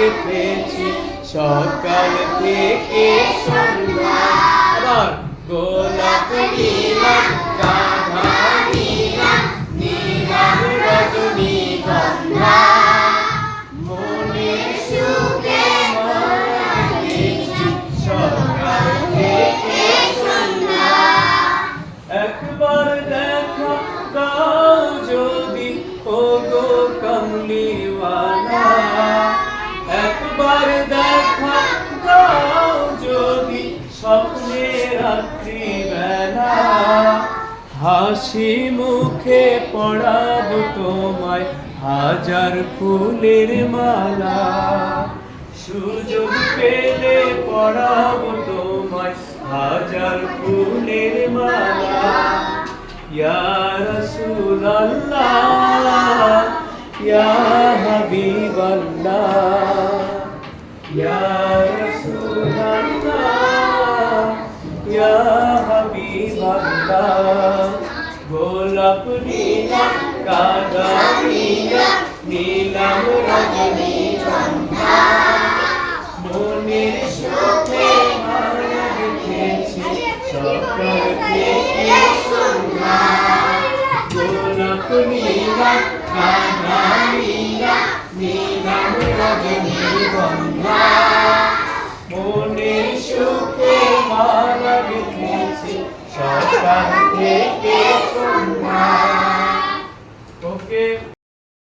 রেখেছি সকাল থেকে সন্ধ্যা। আবার গোলাপ নীলাম গাধা নীলাম নীলাম রজনীগন্ধা মনের সুখে মালা গেঁথেছি সকাল থেকে সন্ধ্যা। একবার দেখা দাও যদি ওগো কামলিওয়ালা, একবার দেখা দাও যদি স্বপ্নে রাত্রিবেলা, হাসি মুখে পড়াবো তোমায় হাজার ফুলের মালা। সুযোগ পেলে পড়াবো তোমায় হাজার ফুলের মালা। ইয়া রাসূলুল্লাহ ইয়া হাবিবাল্লাহ ইয়া রাসূলুল্লাহ ইয়া হাবিবাল্লাহ। গোলাপ নীলাম গাধা নীলাম নীলাম রজনীগন্ধা মনের সুখে মালা গেঁথেছি সকাল থেকে সন্ধ্যা। গোলাপ নীলাম গাধা নীলাম নীলাম রজনীগন্ধা মনের সুখে মালা গেঁথেছি সকাল থেকে